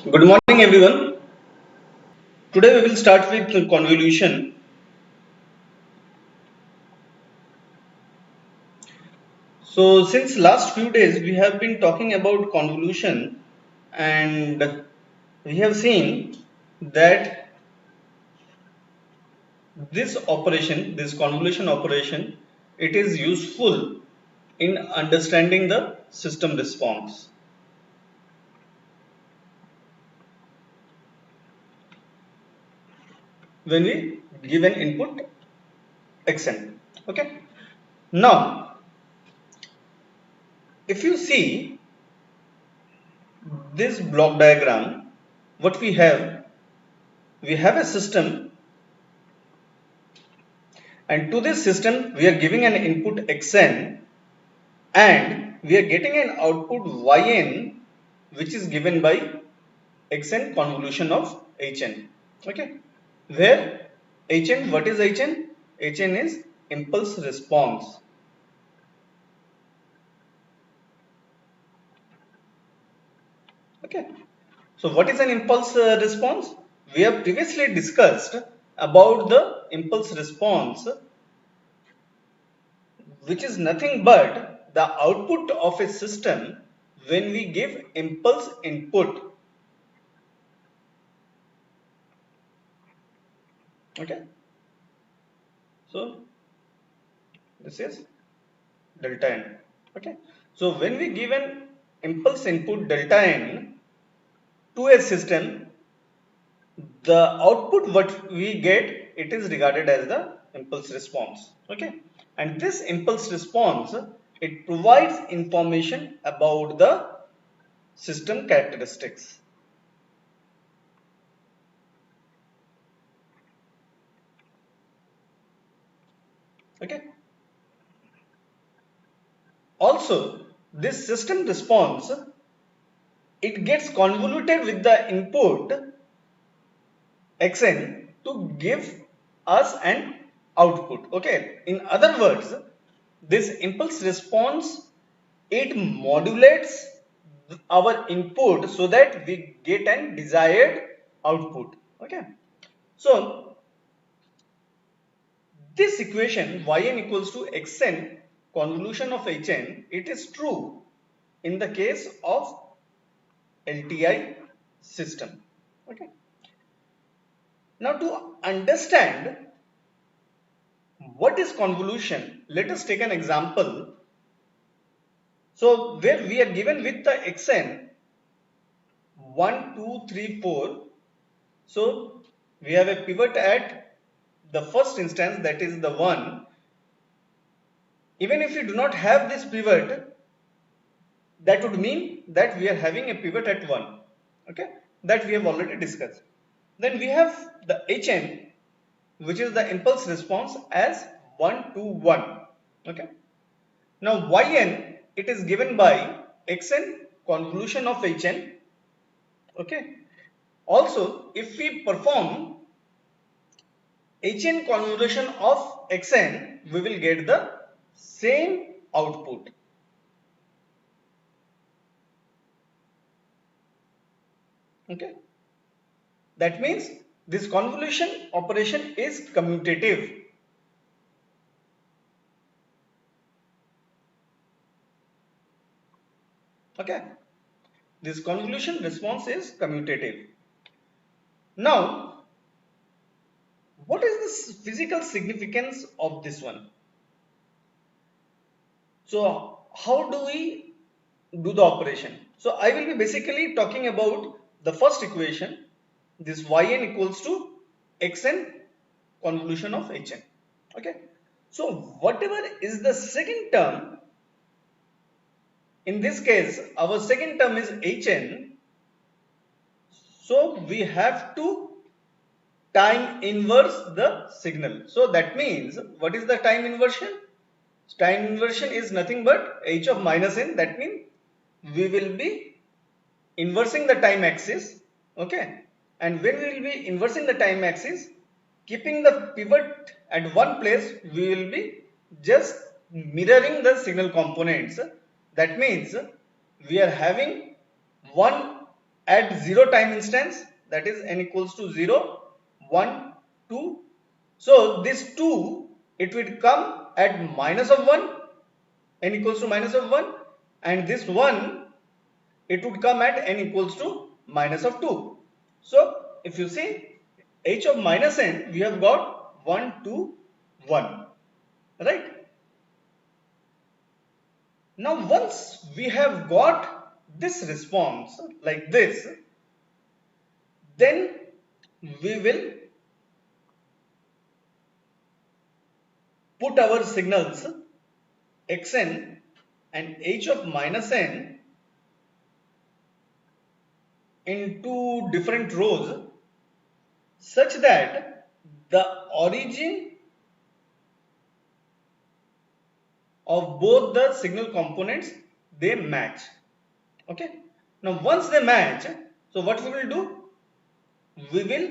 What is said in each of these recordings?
Good morning, everyone. Today we will start with convolution. So, since last few days we have been talking about convolution, and we have seen that this convolution operation, it is useful in understanding the system response. When we give an input xn. Okay. Now, if you see this block diagram, what we have a system, and to this system we are giving an input xn and we are getting an output yn, which is given by xn convolution of hn. Okay, where hn, what is hn? Hn is impulse response. Okay, so what is an impulse response? We have previously discussed about the impulse response, which is nothing but the output of a system when we give impulse input. Okay, so this is delta n. Okay, so when we give an impulse input delta n to a system, the output what we get, it is regarded as the impulse response. Okay, and this impulse response, it provides information about the system characteristics. Okay, also this system response, it gets convoluted with the input xn to give us an output. Okay, in other words, this impulse response, it modulates our input so that we get an desired output. Okay, so this equation yn equals to xn convolution of hn, it is true in the case of LTI system. Okay, now to understand what is convolution, let us take an example. So where we are given with the xn 1, 2, 3, 4. So we have a pivot at the first instance, that is the 1. Even if we do not have this pivot, that would mean that we are having a pivot at 1. Okay, that we have already discussed. Then we have the hn, which is the impulse response, as 1 to 1. Okay, now yn, it is given by xn convolution of hn. Okay, also if we perform hn convolution of xn, we will get the same output. Okay, that means this convolution operation is commutative. Okay, this convolution response is commutative. Now, what is the physical significance of this one? So how do we do the operation? So I will be basically talking about the first equation, this yn equals to xn convolution of hn. Okay, so whatever is the second term, in this case our second term is hn, so we have to time inverse the signal. So that means, what is the time inversion? Time inversion is nothing but h of minus n. That means we will be inversing the time axis. Okay, and when we will be inversing the time axis, keeping the pivot at one place, we will be just mirroring the signal components. That means we are having one at 0 time instance, that is n equals to 0, 1, 2. So this 2, it will come at minus of 1, n equals to minus of 1, and this 1, it would come at n equals to minus of 2. So if you see h of minus n, we have got 1, 2, 1, right? Now once we have got this response like this, then we will put our signals xn and h of minus n into different rows such that the origin of both the signal components, they match. Okay. Now once they match, so what we will do? We will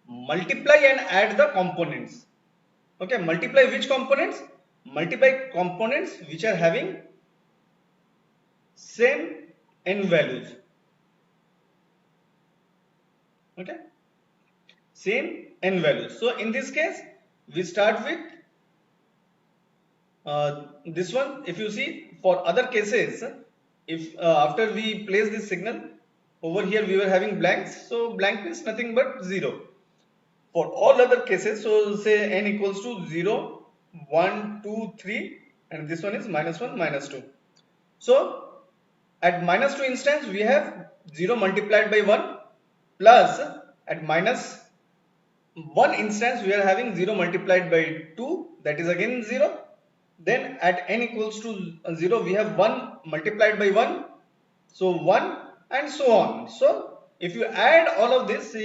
multiply and add the components. Okay, multiply which components? Multiply components which are having same n values. Okay, same n values. So in this case, we start with this one. If you see, for other cases, if after we place this signal over here, we were having blanks. So blank means nothing but 0. For all other cases, so say n equals to 0, 1, 2, 3, and this one is minus 1, minus 2. So at minus 2 instance, we have 0 multiplied by 1, plus at minus 1 instance, we are having 0 multiplied by 2, that is again 0. Then at n equals to 0, we have 1 multiplied by 1, so 1, and so on. So if you add all of this,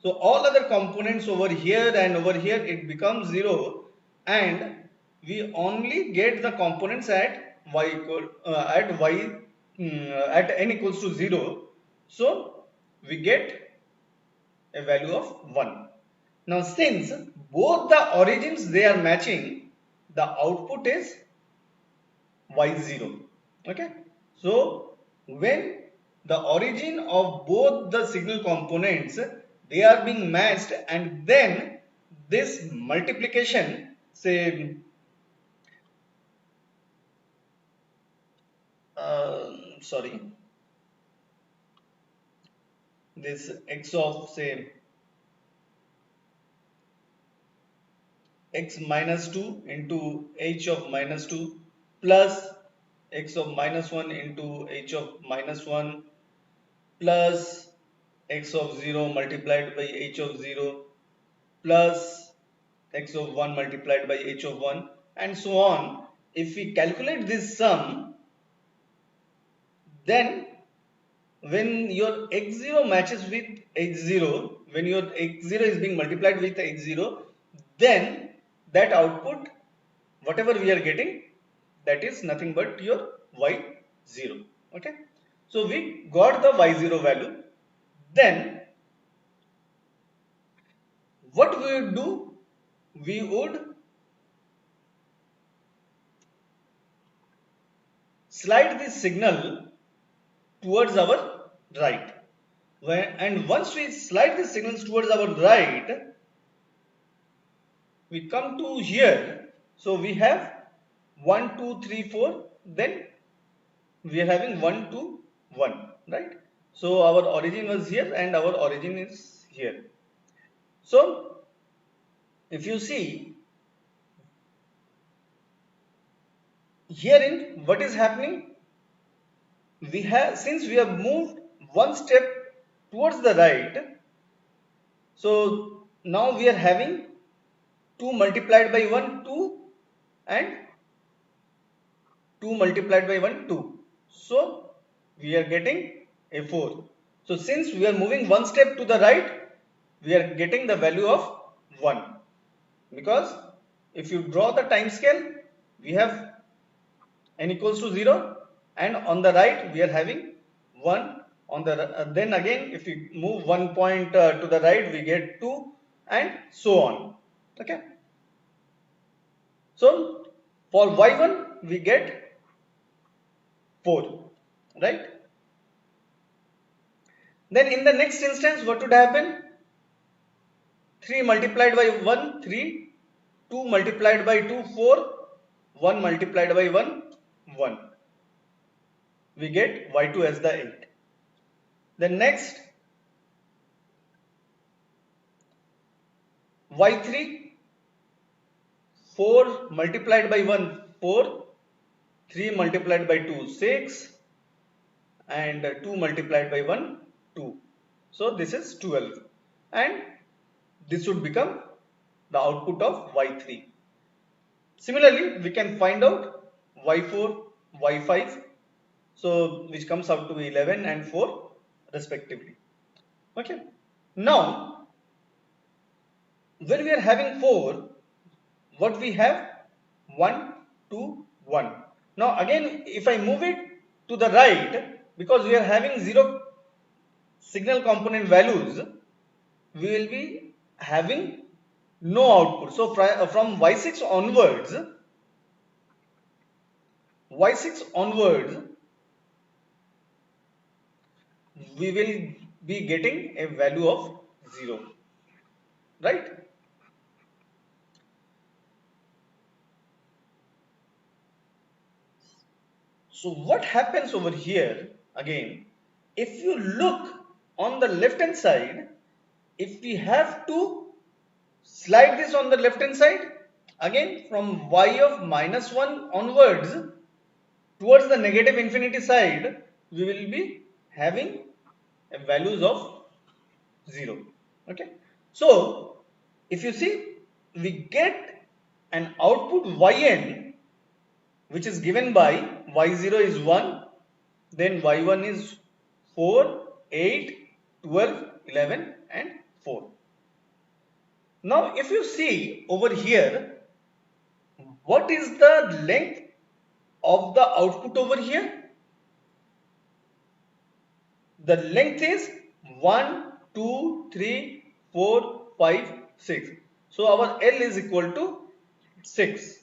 so all other components over here and over here, it becomes 0, and we only get the components at y equal at n equals to 0. So we get a value of 1. Now since both the origins, they are matching, the output is y0. Okay, so when the origin of both the signal components, they are being matched, and then this multiplication, say sorry, this x of say x minus 2 into h of minus 2 plus x of minus 1 into h of minus 1 plus x of 0 multiplied by h of 0 plus x of 1 multiplied by h of 1, and so on. If we calculate this sum, then when your x0 matches with h0, when your x0 is being multiplied with h0, then that output, whatever we are getting, that is nothing but your y0. Okay, so we got the y0 value. Then what we would do, we would slide this signal towards our right. And once we slide the signals towards our right, we come to here. So we have 1, 2, 3, 4. Then we are having 1, 2, 1, right? So our origin was here and our origin is here. So if you see herein, what is happening? We have, since we have moved one step towards the right, so now we are having 2 multiplied by 1, 2, and 2 multiplied by 1, 2. So we are getting a 4. So since we are moving one step to the right, we are getting the value of 1. Because if you draw the time scale, we have n equals to 0, and on the right we are having 1. On the then again, if we move 1 point to the right, we get 2, and so on. Okay. So for y1 we get 4, right? Then in the next instance, what would happen? 3 multiplied by 1, 3, 2 multiplied by 2, 4, 1 multiplied by 1, 1. We get y2 as the 8. Then next, y3, 4 multiplied by 1, 4, 3 multiplied by 2, 6, and 2 multiplied by 1, 2. So this is 12, and this would become the output of y3. Similarly, we can find out y4, y5, so which comes out to be 11 and 4 respectively. Okay. Now, when we are having 4, what we have? 1, 2, 1. Now again, if I move it to the right, because we are having 0 signal component values, we will be having no output. So from y6 onwards, we will be getting a value of 0, right? So what happens over here again, if you look on the left hand side, if we have to slide this on the left hand side, again from y of -1 onwards towards the negative infinity side, we will be having values of 0. Okay. So if you see, we get an output yn, which is given by y0 is 1, then y1 is 4, 8, 12, 11 and 4. Now if you see over here, what is the length of the output over here? The length is 1, 2, 3, 4, 5, 6. So our L is equal to 6.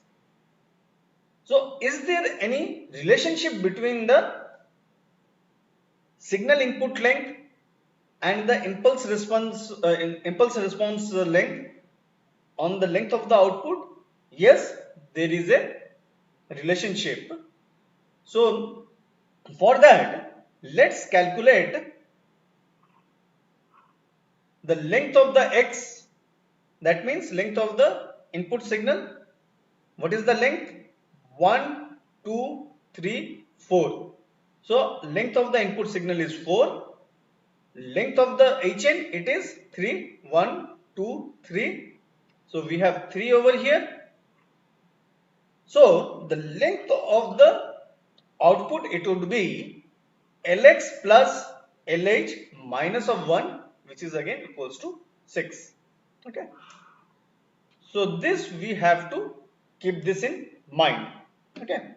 So is there any relationship between the signal input length and the impulse response length on the length of the output? Yes, there is a relationship. So for that, let's calculate the length of the x, that means length of the input signal. What is the length? 1, 2, 3, 4. So length of the input signal is 4. Length of the HN, it is 3. 1, 2, 3. So we have 3 over here. So the length of the output, it would be Lx plus Lh minus of 1, which is again equals to 6. Okay. So this we have to keep this in mind. Okay.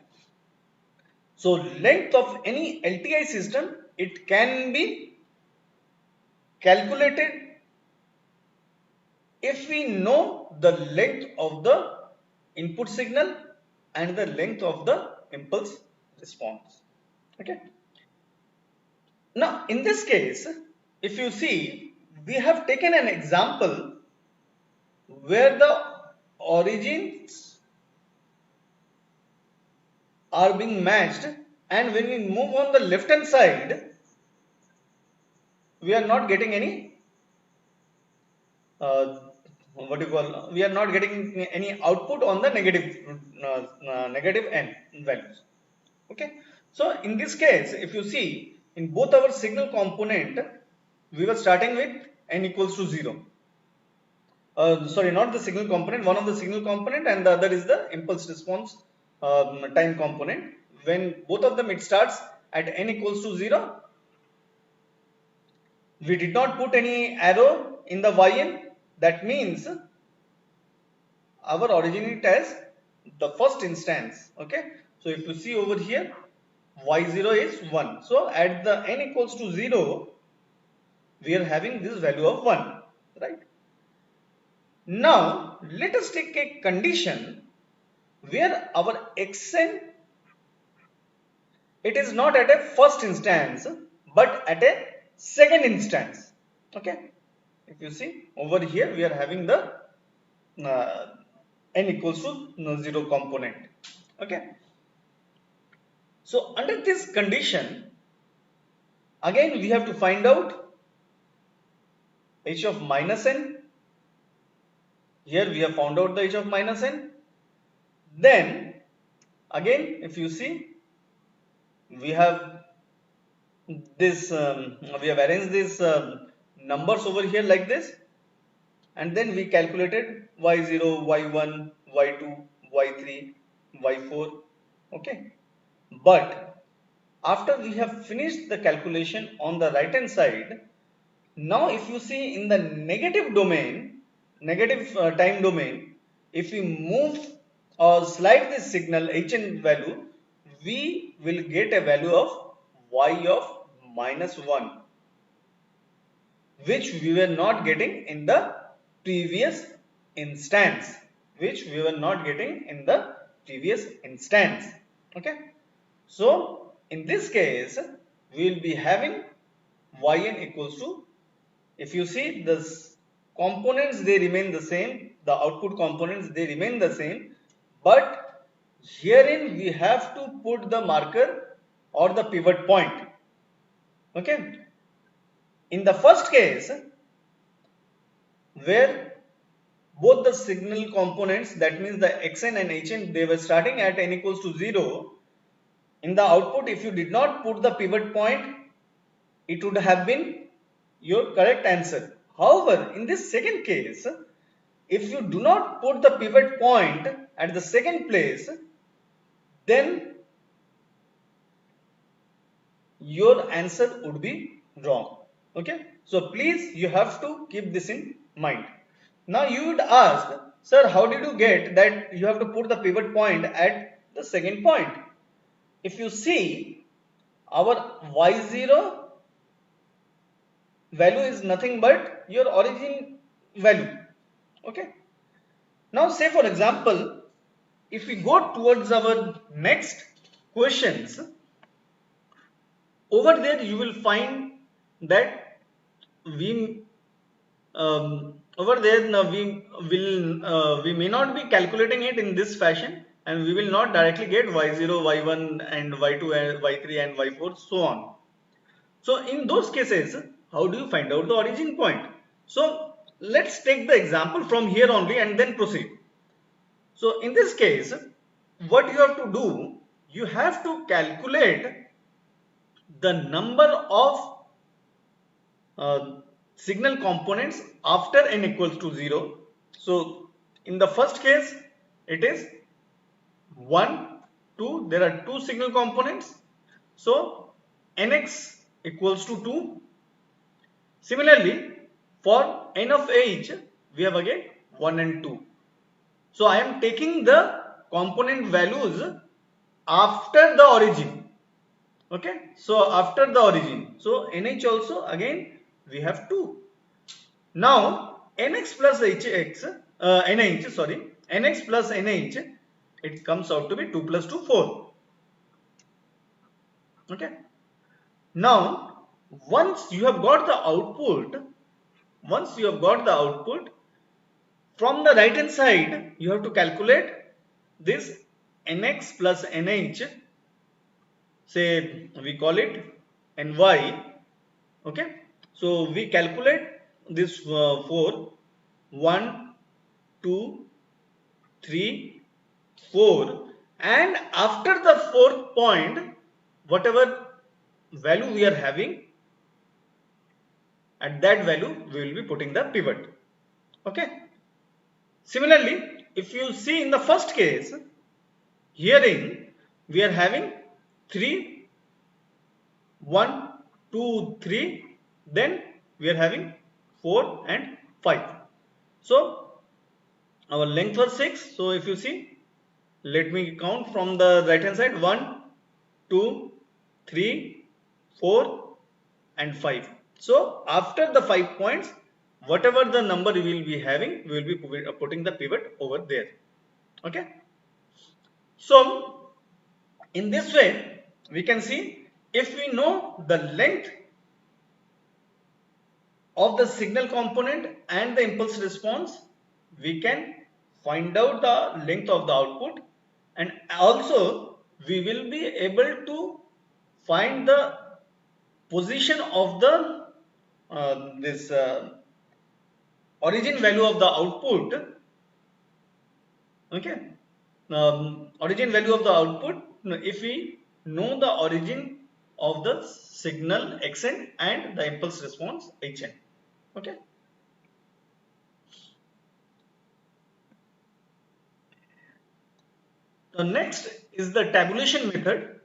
So length of any LTI system, it can be calculated if we know the length of the input signal and the length of the impulse response. Okay. Now in this case, if you see, we have taken an example where the origins are being matched, and when we move on the left hand side, we are not getting any we are not getting any output on the negative n values. Okay. So in this case, if you see, in both our signal component, we were starting with n equals to 0. Sorry, not the signal component, one of the signal component, and the other is the impulse response time component. When both of them, it starts at n equals to 0, we did not put any arrow in the yn. That means our originate as the first instance. Okay. So if you see over here, y0 is 1. So at the n equals to 0, we are having this value of 1, right? Now let us take a condition where our xn, it is not at a first instance but at a second instance. Okay, if you see over here we are having the uh, n equals to 0 component. Okay, so under this condition, again we have to find out h of minus n. Here we have found out the h of minus n. Then again if you see, we have this we have arranged these numbers over here like this, and then we calculated y0, y1, y2, y3, y4. Okay, but after we have finished the calculation on the right hand side, now if you see in the negative domain, negative time domain, if we move or slide this signal hn value, we will get a value of y of minus 1, which we were not getting in the previous instance, Okay, so in this case we will be having yn equals to, if you see this components, they remain the same, the output components they remain the same, but herein we have to put the marker or the pivot point. Okay, in the first case where both the signal components, that means the xn and hn, they were starting at n equals to 0, in the output if you did not put the pivot point, it would have been your correct answer. However, in this second case, if you do not put the pivot point at the second place, then your answer would be wrong. Okay, so please you have to keep this in mind. Now you would ask, sir, how did you get that you have to put the pivot point at the second point? If you see, our y0 value is nothing but your origin value. Okay, now say for example, if we go towards our next questions, over there you will find that we over there now we may not be calculating it in this fashion, and we will not directly get y0, y1 and y2 and y3 and y4 so on. So in those cases, how do you find out the origin point? So let's take the example from here only and then proceed. So in this case, what you have to do, you have to calculate the number of signal components after n equals to 0. So in the first case, it is 1, 2, there are 2 signal components. So nx equals to 2. Similarly, for n of h, we have again 1 and 2. So I am taking the component values after the origin. Okay, so after the origin, so nh also again we have 2. Now nx plus nx plus nh, it comes out to be 2 plus 2, 4. Okay, now once you have got the output, from the right hand side you have to calculate this nx plus nh, say we call it ny. Okay, so we calculate this for 1, 2, 3, 4, and after the fourth point, whatever value we are having, at that value we will be putting the pivot. Okay, similarly, if you see in the first case, herein we are having 3, 1, 2, 3, then we are having 4 and 5. So our length was 6. So if you see, let me count from the right hand side, 1, 2, 3, 4 and 5. So after the 5 points, whatever the number we will be having, we will be putting the pivot over there. Okay, so in this way we can see, if we know the length of the signal component and the impulse response, we can find out the length of the output, and also we will be able to find the position of the this origin value of the output. Okay, origin value of the output if we know the origin of the signal xn and the impulse response hn. Okay. The next is the tabulation method.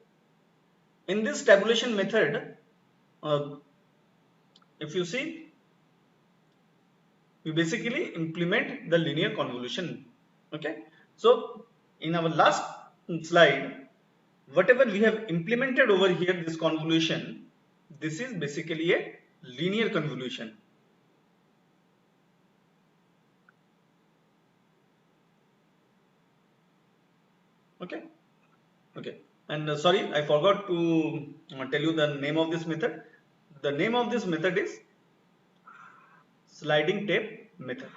In this tabulation method, uh, if you see, we basically implement the linear convolution. Okay, so in our last slide, whatever we have implemented over here, this convolution, this is basically a linear convolution. Okay. Okay, and sorry, I forgot to tell you the name of this method. The name of this method is sliding tape method.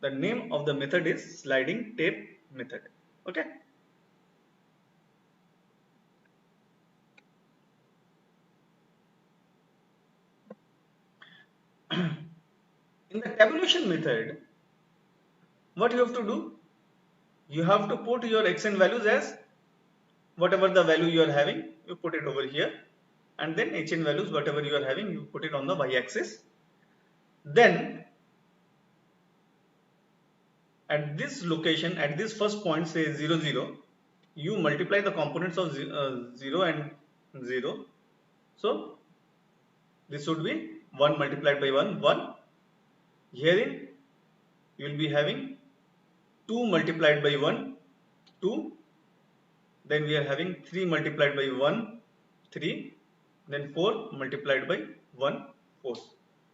The name of the method is sliding tape method. Okay. In the tabulation method, what you have to do? You have to put your xn values as whatever the value you are having, you put it over here, and then hn values, whatever you are having, you put it on the y-axis. Then at this location, at this first point, say 0, 0, you multiply the components of 0 and 0. So this would be 1 multiplied by 1, 1. Herein you will be having 2 multiplied by 1, 2. Then we are having 3 multiplied by 1, 3. Then 4 multiplied by 1, 4.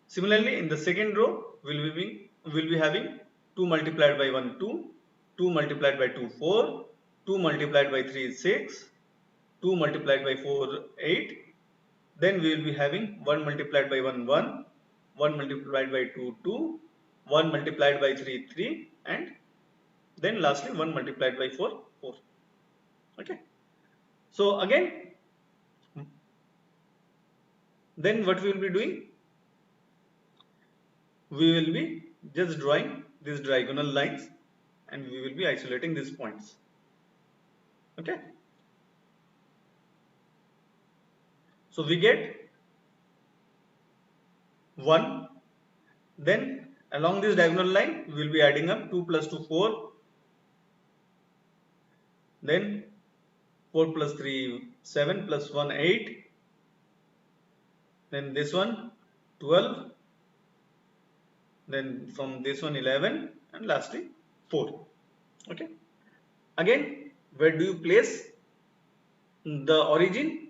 Similarly, in the second row, we will be having 2 multiplied by 1, 2. 2 multiplied by 2, 4. 2 multiplied by 3 is 6. 2 multiplied by 4, 8. Then we will be having 1 multiplied by 1, 1. 1 multiplied by 2, 2. 1 multiplied by 3, 3. And then lastly 1 multiplied by 4, 4. Okay. So again, then what we will be doing? We will be just drawing these diagonal lines and we will be isolating these points. Okay. So we get 1. Then along this diagonal line, we will be adding up 2 plus 2, 4. Then 4 plus 3, 7 plus 1, 8. Then this one, 12. Then from this one, 11. And lastly, 4. Okay. Again, where do you place the origin?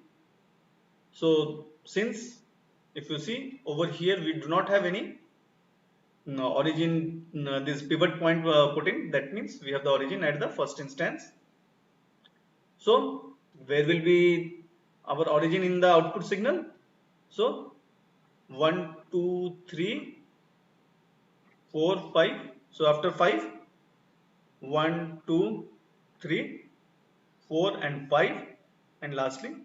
So since if you see over here, we do not have any origin, this pivot point put in, that means we have the origin at the first instance. So where will be our origin in the output signal? So 1, 2, 3, 4, 5. So after 5, 1, 2, 3, 4 and 5, and lastly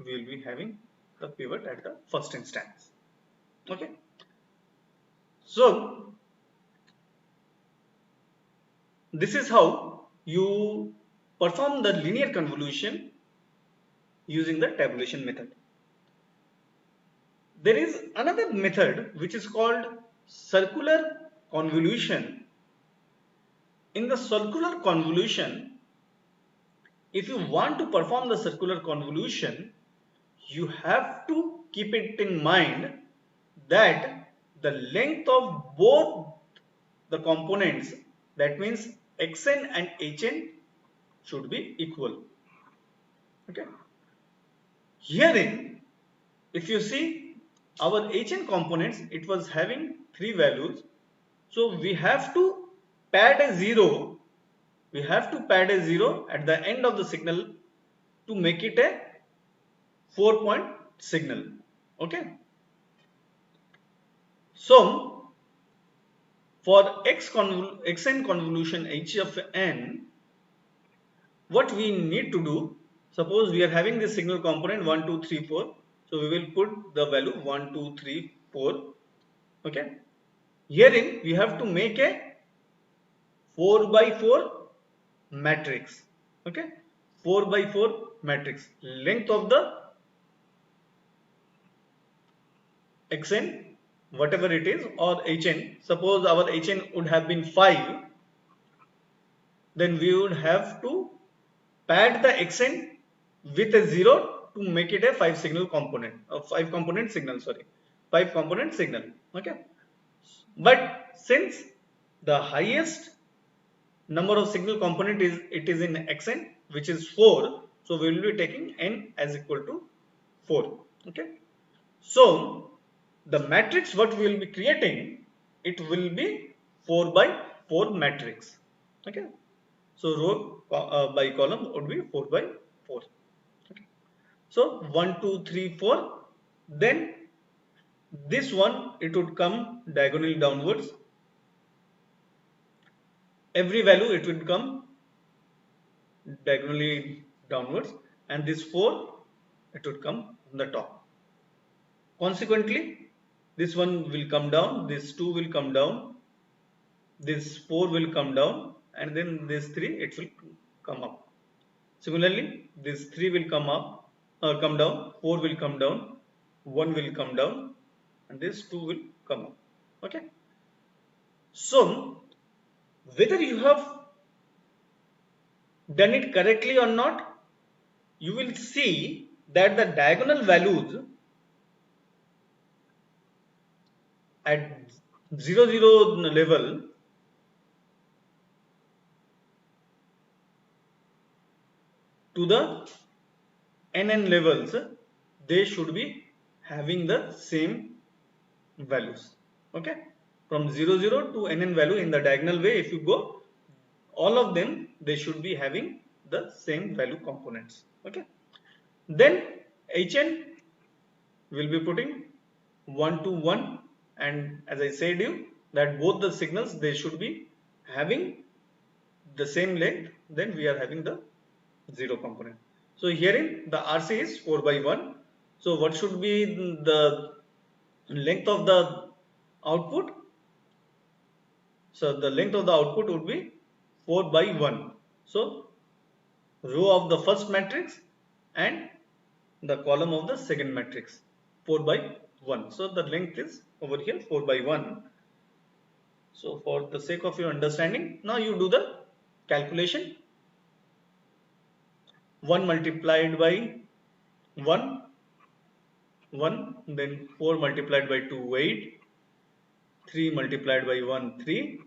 we will be having the pivot at the first instance. Okay. So this is how you perform the linear convolution using the tabulation method. There is another method which is called circular convolution. In the circular convolution, if you want to perform the circular convolution, you have to keep it in mind that the length of both the components, that means xn and hn, should be equal. Okay. Herein, if you see our hn components, it was having 3 values. So we have to pad a 0. We have to pad a 0 at the end of the signal to make it a 4-point signal. Okay. So for xn convolution h of n, what we need to do, suppose we are having this signal component 1 2 3 4, so we will put the value 1 2 3 4. Okay, herein we have to make a 4 by 4 matrix. Okay, 4 by 4 matrix. Length of the xn, whatever it is, or hn, suppose our hn would have been 5, then we would have to pad the xn with a 0 to make it a 5 signal component, a 5 component signal, sorry, 5 component signal. Okay, but since the highest number of signal component is in xn, which is 4, so we will be taking n as equal to 4. Okay, so the matrix what we will be creating, it will be 4 by 4 matrix. Okay, so row by column would be 4 by 4. Okay, so 1 2 3 4, then this one it would come diagonally downwards, every value it would come diagonally downwards, and this 4 it would come on the top. Consequently, this one will come down, this 2 will come down, this 4 will come down, and then this 3 it will come up. Similarly, this 3 will come up, come down, 4 will come down, 1 will come down, and this 2 will come up. Okay, so whether you have done it correctly or not, you will see that the diagonal values at 0 0 level to the nn levels, they should be having the same values. Okay, from 0 0 to nn value in the diagonal way, if you go, all of them they should be having the same value components. Okay, then hn will be putting 1 to 1, and as I said you that both the signals they should be having the same length, then we are having the 0 component. So herein the RC is 4 by 1. So what should be the length of the output? So the length of the output would be 4 by 1. So row of the first matrix and the column of the second matrix, 4 by 1. So the length is over here 4 by 1. So for the sake of your understanding, now you do the calculation. 1 multiplied by 1, 1, then 4 multiplied by 2, 8, 3 multiplied by 1, 3,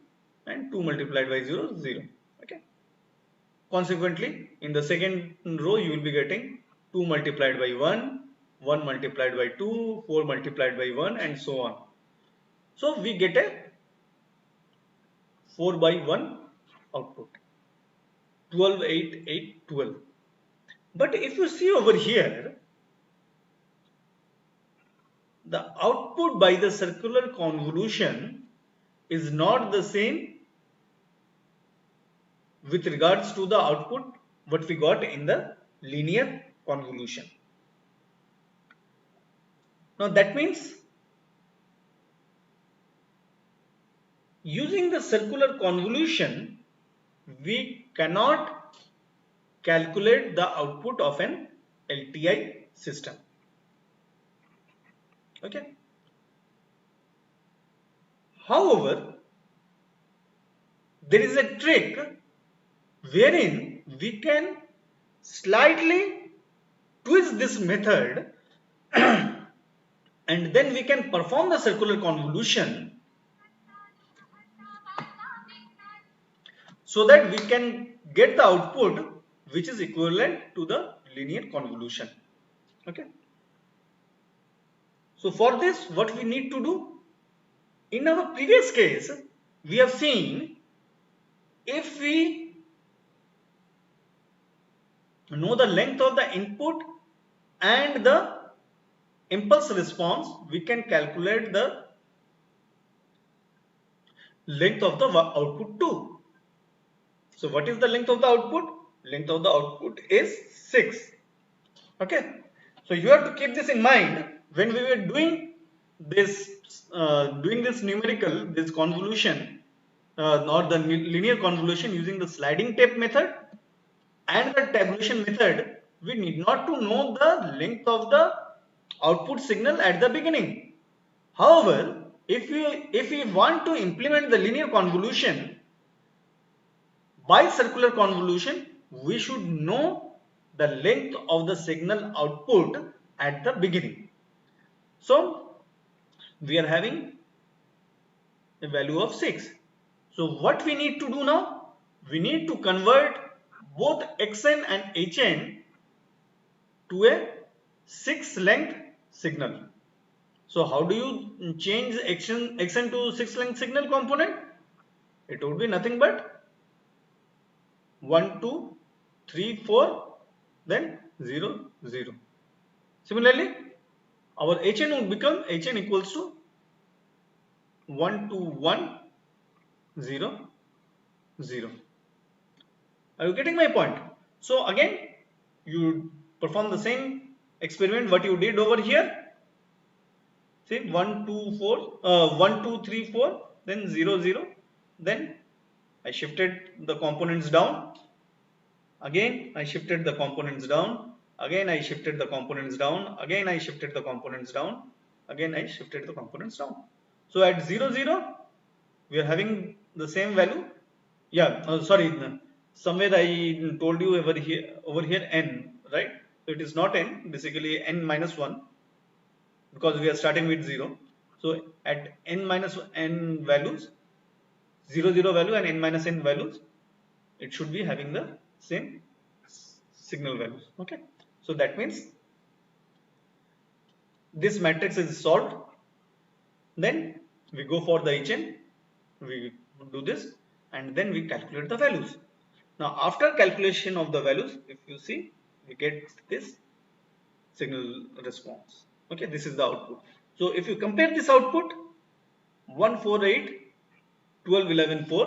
and 2 multiplied by 0, 0. Okay. Consequently, in the second row, you will be getting 2 multiplied by 1, 1 multiplied by 2, 4 multiplied by 1, and so on. So we get a 4 by 1 output. 12, 8, 8, 12. But if you see over here, the output by the circular convolution is not the same with regards to the output what we got in the linear convolution. Now that means using the circular convolution, we cannot calculate the output of an LTI system. Okay. However, there is a trick wherein we can slightly twist this method and then we can perform the circular convolution so that we can get the output which is equivalent to the linear convolution. Okay. So for this, what we need to do, in our previous case, we have seen if we know the length of the input and the impulse response, we can calculate the length of the output too. So what is the length of the output? Length of the output is 6. Okay. So you have to keep this in mind when we were doing this numerical, this convolution or the linear convolution using the sliding tape method and the tabulation method. We need not to know the length of the output signal at the beginning. However, if we want to implement the linear convolution by circular convolution, we should know the length of the signal output at the beginning. So we are having a value of 6. So what we need to do now? We need to convert both xn and hn to a 6 length signal. So how do you change xn to 6 length signal component? It would be nothing but 1, 2, 3, 4, then 0, 0. Similarly, our hn would become hn equals to 1, 2, 1, 0, 0. Are you getting my point? So again, you perform the same experiment what you did over here. See 1, 2, 4, 1, 2, 3, 4, then 0, 0. Then I shifted the components down. Again, I shifted the components down. Again, I shifted the components down. Again, I shifted the components down. Again, I shifted the components down. So at 0, 0, we are having the same value. Yeah, sorry. Somewhere I told you over here n, right? So it is not n, basically n minus 1, because we are starting with 0. So at n minus n values, 0, 0 value and n minus n values, it should be having the same signal values. Okay. So that means this matrix is solved. Then we go for the hn, we do this, and then we calculate the values. Now after calculation of the values, if you see, we get this signal response. Okay, this is the output. So if you compare this output, 148, 12, 11, 4,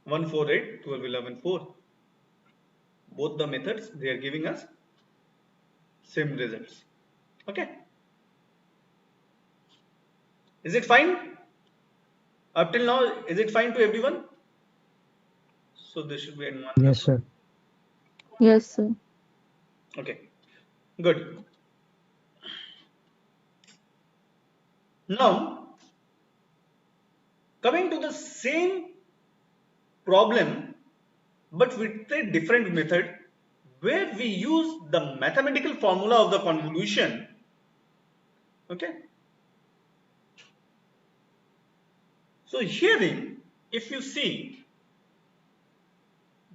148, 12, 11, 4, both the methods, they are giving us same results. Okay, is it fine up till now? Is it fine to everyone? So this should be in one. Yes, sir. Yes, sir. Okay, good. Now coming to the same problem but with a different method, where we use the mathematical formula of the convolution. Okay, so herein, if you see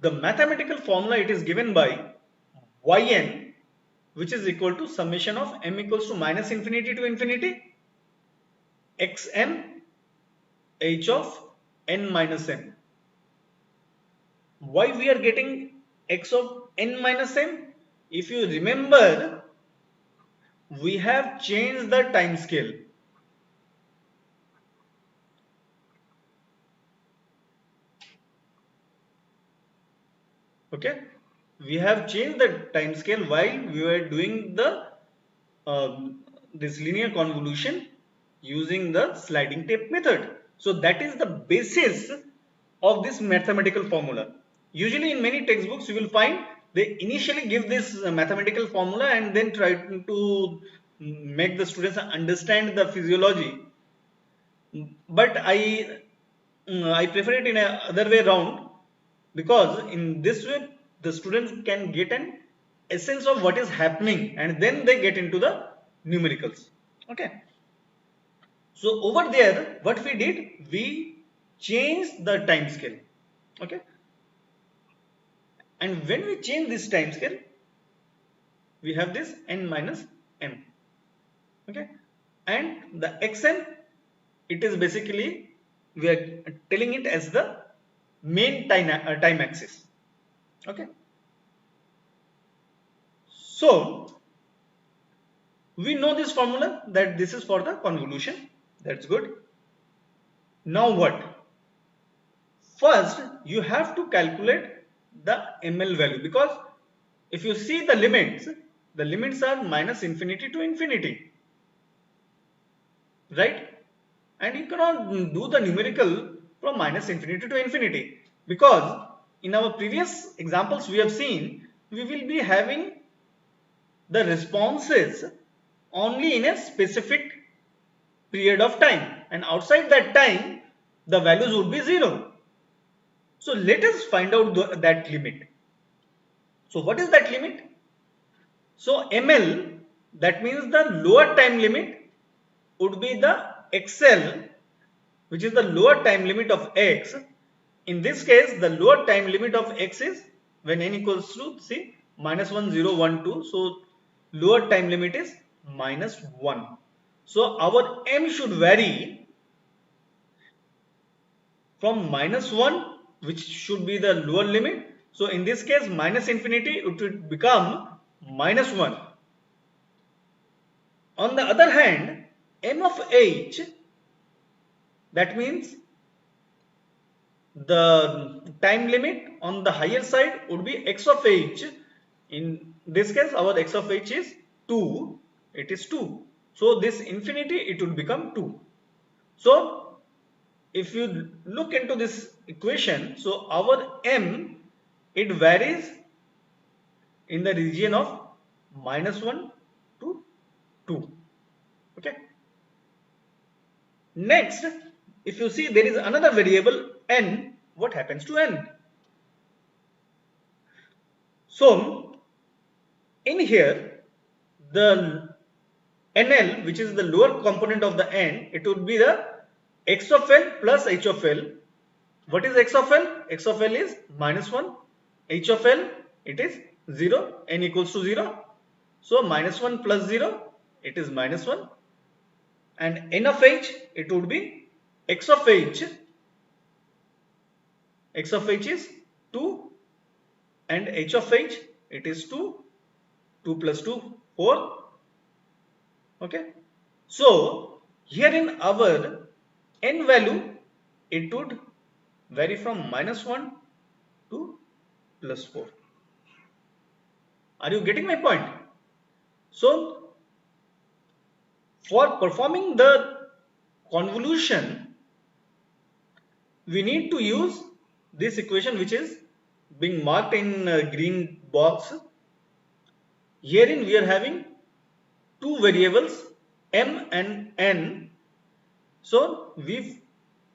the mathematical formula, it is given by yn, which is equal to summation of m equals to minus infinity to infinity xn h of n minus m. Why we are getting x of n minus m? If you remember, we have changed the time scale. Okay, we have changed the time scale while we were doing the this linear convolution using the sliding tape method. So that is the basis of this mathematical formula. Usually in many textbooks you will find they initially give this mathematical formula and then try to make the students understand the physiology. But I prefer it in a other way round, because in this way the students can get an essence of what is happening and then they get into the numericals. Okay, so over there what we did, we changed the time scale. Okay, and when we change this time scale, we have this n minus m. Okay, and the xn, it is basically, we are telling it as the main time axis. Okay, so we know this formula that this is for the convolution. That's good. Now what? First, you have to calculate the ml value, because if you see the limits are minus infinity to infinity, right? And you cannot do the numerical from minus infinity to infinity, because in our previous examples we have seen we will be having the responses only in a specific period of time, and outside that time the values would be 0. So let us find out that limit. So what is that limit? So ml, that means the lower time limit would be the xl, which is the lower time limit of x. In this case, the lower time limit of x is when n equals to, see, minus 1, 0, 1, 2. So lower time limit is minus 1. So our m should vary from minus 1, which should be the lower limit. So in this case, minus infinity, it would become minus 1. On the other hand, m of h, that means the time limit on the higher side would be x of h. In this case, our x of h is 2. It is 2. So this infinity, it would become 2. So if you look into this equation, so our m, it varies in the region of minus 1 to 2. Okay. Next, if you see there is another variable n, what happens to n? So in here, the NL, which is the lower component of the n, it would be the x of l plus h of l. What is x of l? X of l is minus 1. H of l, it is 0. N equals to 0. So minus 1 plus 0, it is minus 1. And n of h, it would be x of h. X of h is 2. And h of h, it is 2. 2 plus 2, 4. Okay. So here in our n value, it would vary from minus 1 to plus 4. Are you getting my point? So for performing the convolution, we need to use this equation, which is being marked in green box. Herein we are having two variables, m and n. So we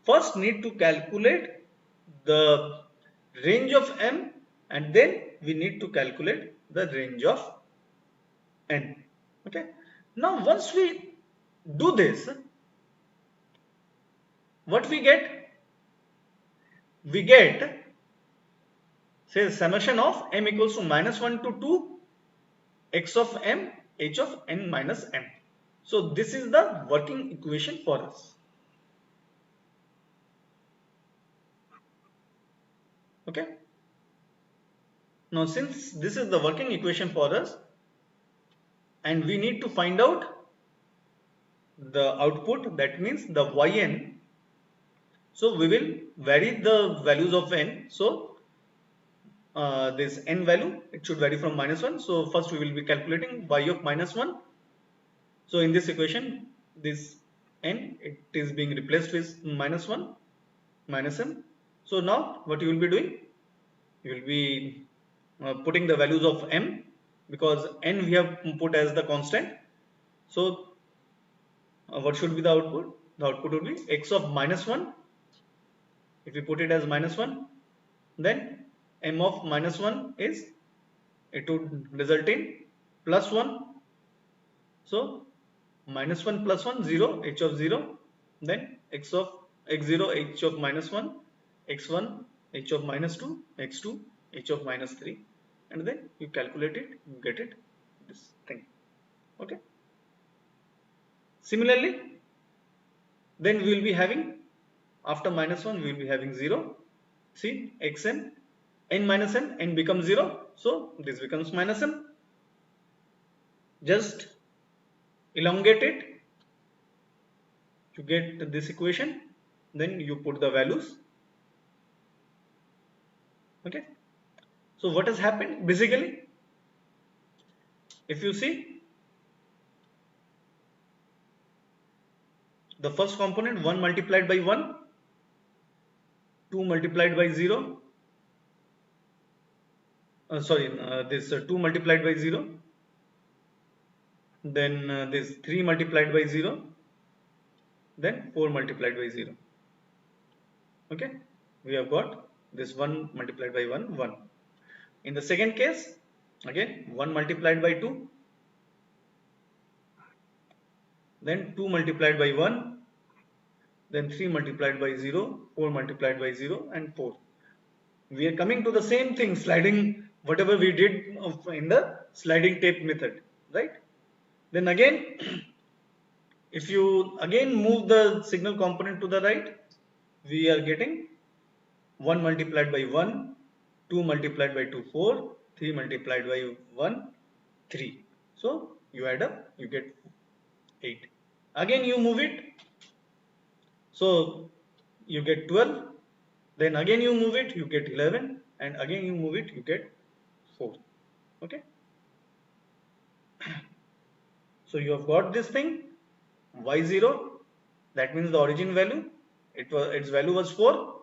first need to calculate the range of m, and then we need to calculate the range of n. Okay. Now once we do this, what we get? We get, say, summation of m equals to minus 1 to 2 x of m h of n minus m. So this is the working equation for us. Okay. Now since this is the working equation for us, and we need to find out the output, that means the yn. So we will vary the values of n. So this n value, it should vary from minus 1. So first we will be calculating y of minus 1. So in this equation, this n, it is being replaced with minus 1 minus m. So now what you will be doing? You will be putting the values of m, because n we have put as the constant. So what should be the output? The output would be x of minus 1. If we put it as minus 1, then m of minus 1 is, it would result in plus 1. So minus 1 plus 1, 0, h of 0, then x of x0, h of minus 1, x1, h of minus 2, x2, h of minus 3, and then you calculate it, you get it, this thing. Okay. Similarly, then we will be having, after minus 1, we will be having 0. See, xn, n minus n becomes 0. So this becomes minus m. Just elongate it to get this equation. then you put the values. Okay, so what has happened basically, if you see the first component, 1 multiplied by 1, 2 multiplied by 0, this 2 multiplied by 0, then this 3 multiplied by 0, then 4 multiplied by 0. Okay, we have got this 1 multiplied by 1, 1. In the second case, again 1 multiplied by 2, then 2 multiplied by 1, then 3 multiplied by 0, 4 multiplied by 0, and 4. We are coming to the same thing, sliding whatever we did in the sliding tape method, right? Then again, if you again move the signal component to the right, we are getting 1 multiplied by 1, 2 multiplied by 2, 4, 3 multiplied by 1, 3. So you add up, you get 8. Again you move it, so you get 12. Then again you move it, you get 11, and again you move it, you get 4. Okay. So you have got this thing, y0, that means the origin value, its value was 4.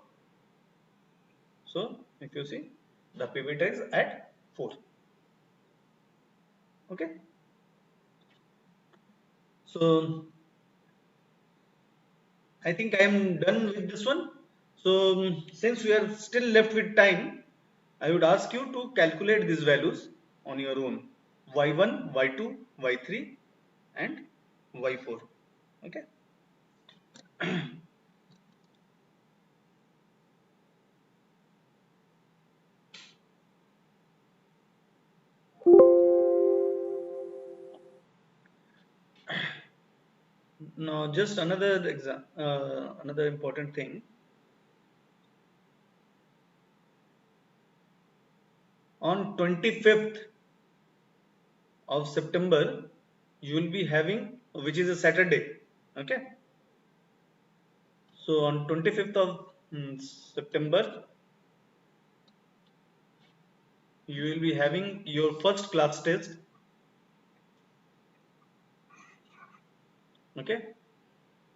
So if you see, the pivot is at 4. Okay. So I think I am done with this one. So since we are still left with time, I would ask you to calculate these values on your own, y1, y2, y3 and y4. Okay. Now just another important thing. On 25th of September, you will be having, which is a Saturday. Okay. So on 25th of September, you will be having your first class test. Okay.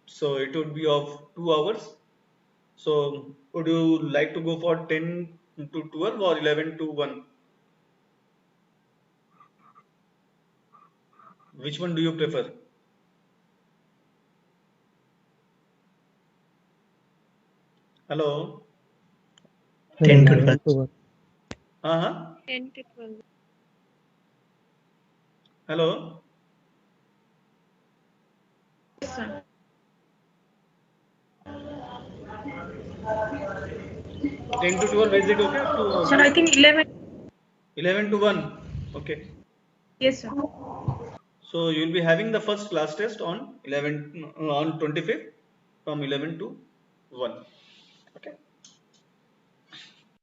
So it would be of 2 hours. So would you like to go for 10 to 12 or 11 to 1? Which one do you prefer? Hello? 10 to 11 to 12. 1. 10 to 12. Hello? Yes, sir. 10 to 12, is it okay? Sir, I think 11. 11 to 1. Okay. Yes, sir. So you will be having the first class test on 25th from 11 to 1. Okay.